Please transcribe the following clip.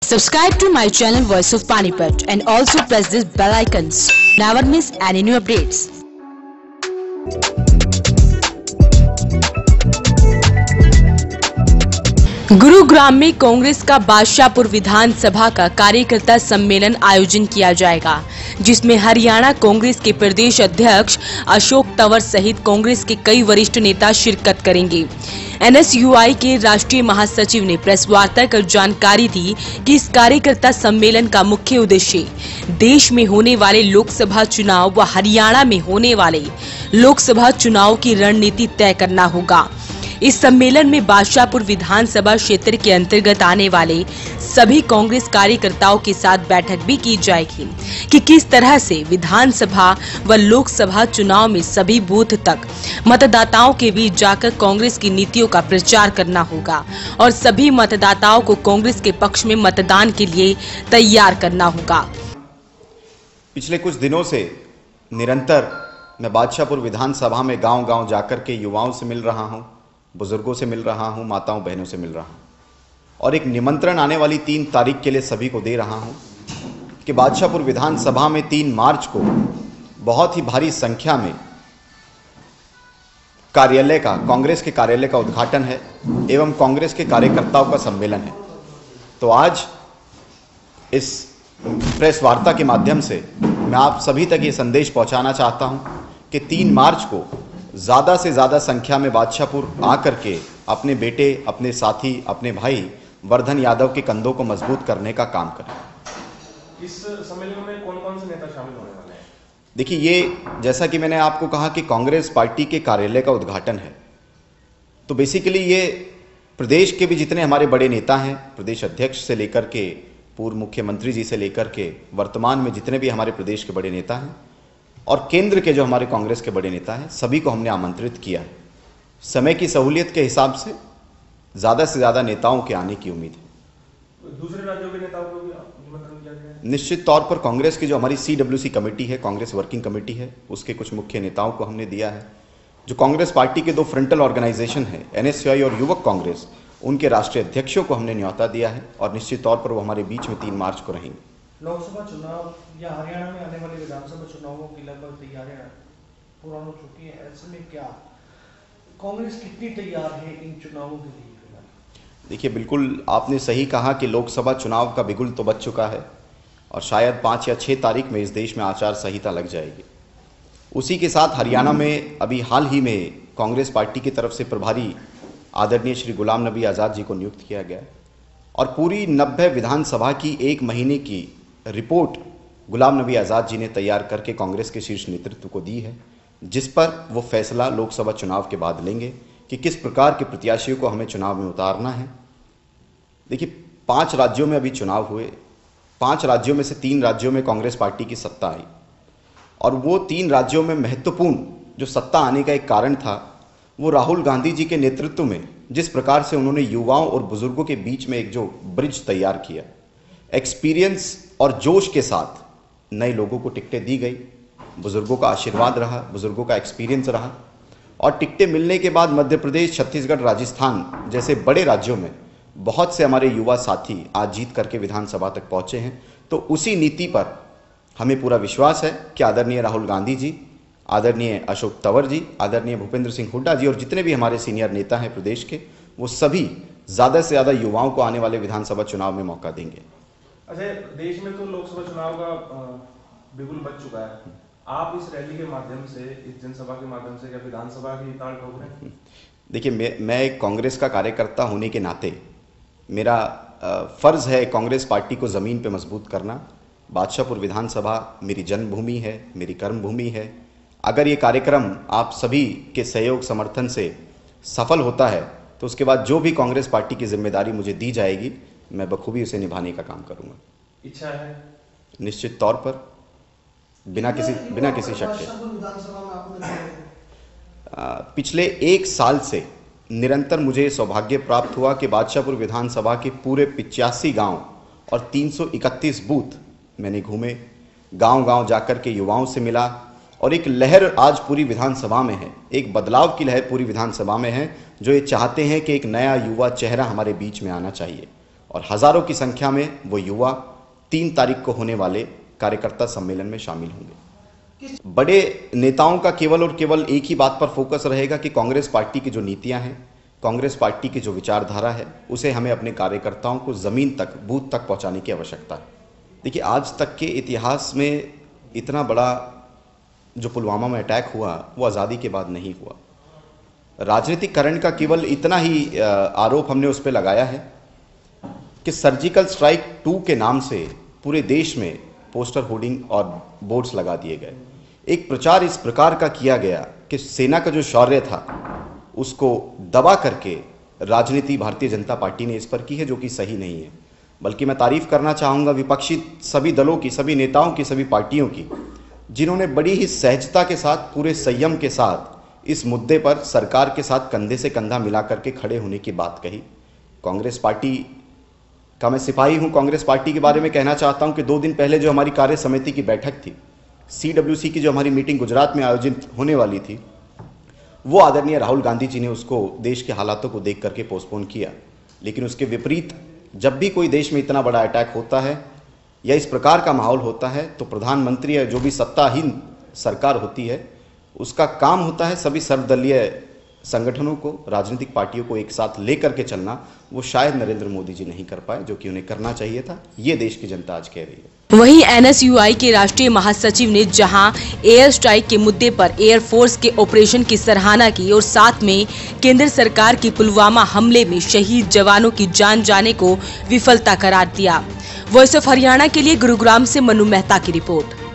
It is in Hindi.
Subscribe to my channel Voice of Panipat and also press this bell icons. Never miss any new updates. Gurugram में कांग्रेस का बादशाहपुर विधानसभा का कार्यकर्ता सम्मेलन आयोजन किया जाएगा, जिसमें हरियाणा कांग्रेस के प्रदेश अध्यक्ष अशोक तंवर सहित कांग्रेस के कई वरिष्ठ नेता शिरकत करेंगे। एनएसयूआई के राष्ट्रीय महासचिव ने प्रेस वार्ता कर जानकारी दी कि इस कार्यकर्ता सम्मेलन का मुख्य उद्देश्य देश में होने वाले लोकसभा चुनाव व हरियाणा में होने वाले लोकसभा चुनाव की रणनीति तय करना होगा। इस सम्मेलन में बादशाहपुर विधानसभा क्षेत्र के अंतर्गत आने वाले सभी कांग्रेस कार्यकर्ताओं के साथ बैठक भी की जाएगी कि किस तरह से विधानसभा व लोकसभा चुनाव में सभी बूथ तक मतदाताओं के बीच जाकर कांग्रेस की नीतियों का प्रचार करना होगा और सभी मतदाताओं को कांग्रेस के पक्ष में मतदान के लिए तैयार करना होगा। पिछले कुछ दिनों से निरंतर मैं बादशाहपुर विधानसभा में गांव-गांव जाकर के युवाओं से मिल रहा हूं, बुजुर्गों से मिल रहा हूं, माताओं बहनों से मिल रहा हूं और एक निमंत्रण आने वाली 3 तारीख के लिए सभी को दे रहा हूं कि बादशाहपुर विधानसभा में 3 मार्च को बहुत ही भारी संख्या में कांग्रेस के कार्यालय का उद्घाटन है एवं कांग्रेस के कार्यकर्ताओं का सम्मेलन है। तो आज इस प्रेस वार्ता के माध्यम से मैं आप सभी तक ये संदेश पहुंचाना चाहता हूं कि 3 मार्च को ज़्यादा से ज़्यादा संख्या में बादशाहपुर आकर के अपने बेटे, अपने साथी, अपने भाई वर्धन यादव के कंधों को मजबूत करने का काम करें। इस सम्मेलन में कौन-कौन से नेता शामिल होने वाले हैं? देखिए, ये जैसा कि मैंने आपको कहा कि कांग्रेस पार्टी के कार्यालय का उद्घाटन है, तो बेसिकली ये प्रदेश के भी जितने हमारे बड़े नेता हैं, प्रदेश अध्यक्ष से लेकर के पूर्व मुख्यमंत्री जी से लेकर के वर्तमान में जितने भी हमारे प्रदेश के बड़े नेता हैं और केंद्र के जो हमारे कांग्रेस के बड़े नेता हैं, सभी को हमने आमंत्रित किया है। समय की सहूलियत के हिसाब से ज़्यादा से ज़्यादा नेताओं के आने की उम्मीद है। दूसरे राज्यों के नेताओं को भी निमंत्रण किया गया है? निश्चित तौर पर कांग्रेस की जो हमारी CWC कमेटी है, कांग्रेस वर्किंग कमेटी है, उसके कुछ मुख्य नेताओं को हमने दिया है। जो कांग्रेस पार्टी के 2 फ्रंटल ऑर्गेनाइजेशन है, NSUI और युवक कांग्रेस, उनके राष्ट्रीय अध्यक्षों को हमने न्योता दिया है और निश्चित तौर पर वो हमारे बीच में 3 मार्च को रहेंगे। लोकसभा चुनाव या हरियाणा में आने वाले विधानसभा चुनावों की लगभग तैयारियां पूर्ण हो चुकी हैं। ऐसे में क्या कांग्रेस कितनी तैयार है इन चुनावों के लिए? देखिए, बिल्कुल आपने सही कहा कि लोकसभा चुनाव का बिगुल तो बज चुका है और शायद 5 या 6 तारीख में इस देश में आचार संहिता लग जाएगी। उसी के साथ हरियाणा में अभी हाल ही में कांग्रेस पार्टी की तरफ से प्रभारी आदरणीय श्री गुलाम नबी आज़ाद जी को नियुक्त किया गया और पूरी 90 विधानसभा की 1 महीने की रिपोर्ट गुलाम नबी आज़ाद जी ने तैयार करके कांग्रेस के शीर्ष नेतृत्व को दी है, जिस पर वो फैसला लोकसभा चुनाव के बाद लेंगे कि किस प्रकार के प्रत्याशियों को हमें चुनाव में उतारना है। देखिए, 5 राज्यों में अभी चुनाव हुए, 5 राज्यों में से 3 राज्यों में कांग्रेस पार्टी की सत्ता आई और वो 3 राज्यों में महत्वपूर्ण जो सत्ता आने का एक कारण था, वो राहुल गांधी जी के नेतृत्व में जिस प्रकार से उन्होंने युवाओं और बुजुर्गों के बीच में एक जो ब्रिज तैयार किया, एक्सपीरियंस और जोश के साथ नए लोगों को टिकटें दी गई, बुजुर्गों का आशीर्वाद रहा, बुजुर्गों का एक्सपीरियंस रहा और टिकटें मिलने के बाद मध्य प्रदेश, छत्तीसगढ़, राजस्थान जैसे बड़े राज्यों में बहुत से हमारे युवा साथी आज जीत करके विधानसभा तक पहुंचे हैं। तो उसी नीति पर हमें पूरा विश्वास है कि आदरणीय राहुल गांधी जी, आदरणीय अशोक तंवर जी, आदरणीय भूपेंद्र सिंह हुड्डा जी और जितने भी हमारे सीनियर नेता हैं प्रदेश के, वो सभी ज़्यादा से ज़्यादा युवाओं को आने वाले विधानसभा चुनाव में मौका देंगे। अच्छा, देश में तो लोकसभा चुनाव का बिगुल बज चुका है। आप इस रैली के माध्यम से, इस जनसभा के माध्यम से क्या विधानसभा की ताल ठोक रहे हैं? देखिए, मैं एक कांग्रेस का कार्यकर्ता होने के नाते मेरा फ़र्ज़ है कांग्रेस पार्टी को ज़मीन पे मजबूत करना। बादशाहपुर विधानसभा मेरी जन्मभूमि है, मेरी कर्मभूमि है। अगर ये कार्यक्रम आप सभी के सहयोग समर्थन से सफल होता है तो उसके बाद जो भी कांग्रेस पार्टी की जिम्मेदारी मुझे दी जाएगी, मैं बखूबी उसे निभाने का काम करूँगा। इच्छा है? निश्चित तौर पर, बिना किसी शक के। पिछले 1 साल से निरंतर मुझे सौभाग्य प्राप्त हुआ कि बादशाहपुर विधानसभा के पूरे 85 गांव और 331 बूथ मैंने घूमे, गांव-गांव जाकर के युवाओं से मिला और एक लहर आज पूरी विधानसभा में है, एक बदलाव की लहर पूरी विधानसभा में है, जो ये चाहते हैं कि एक नया युवा चेहरा हमारे बीच में आना चाहिए और हजारों की संख्या में वो युवा 3 तारीख को होने वाले कार्यकर्ता सम्मेलन में शामिल होंगे। बड़े नेताओं का केवल और केवल एक ही बात पर फोकस रहेगा कि कांग्रेस पार्टी की जो नीतियां हैं, कांग्रेस पार्टी की जो विचारधारा है, उसे हमें अपने कार्यकर्ताओं को जमीन तक, बूथ तक पहुंचाने की आवश्यकता है। देखिए, आज तक के इतिहास में इतना बड़ा जो पुलवामा में अटैक हुआ वो आज़ादी के बाद नहीं हुआ। राजनीतिकरण का केवल इतना ही आरोप हमने उस पर लगाया है कि सर्जिकल स्ट्राइक 2 के नाम से पूरे देश में पोस्टर, होर्डिंग और बोर्ड्स लगा दिए गए। एक प्रचार इस प्रकार का किया गया कि सेना का जो शौर्य था उसको दबा करके राजनीति भारतीय जनता पार्टी ने इस पर की है, जो कि सही नहीं है। बल्कि मैं तारीफ करना चाहूँगा विपक्षी सभी दलों की, सभी नेताओं की, सभी पार्टियों की, जिन्होंने बड़ी ही सहजता के साथ, पूरे संयम के साथ इस मुद्दे पर सरकार के साथ कंधे से कंधा मिला करके खड़े होने की बात कही। कांग्रेस पार्टी का मैं सिपाही हूं। कांग्रेस पार्टी के बारे में कहना चाहता हूं कि 2 दिन पहले जो हमारी कार्य समिति की बैठक थी, CWC की जो हमारी मीटिंग गुजरात में आयोजित होने वाली थी, वो आदरणीय राहुल गांधी जी ने उसको देश के हालातों को देख करके पोस्टपोन किया। लेकिन उसके विपरीत जब भी कोई देश में इतना बड़ा अटैक होता है या इस प्रकार का माहौल होता है, तो प्रधानमंत्री या जो भी सत्ताहीन सरकार होती है, उसका काम होता है सभी सर्वदलीय संगठनों को, राजनीतिक पार्टियों को एक साथ लेकर के चलना। वो शायद नरेंद्र मोदी जी नहीं कर पाए, जो कि उन्हें करना चाहिए था। ये देश की जनता आज कह रही है। वहीं NSUI के राष्ट्रीय महासचिव ने जहां एयर स्ट्राइक के मुद्दे पर एयरफोर्स के ऑपरेशन की सराहना की और साथ में केंद्र सरकार की पुलवामा हमले में शहीद जवानों की जान जाने को विफलता करार दिया। वॉइस ऑफ हरियाणा के लिए गुरुग्राम से मनु मेहता की रिपोर्ट।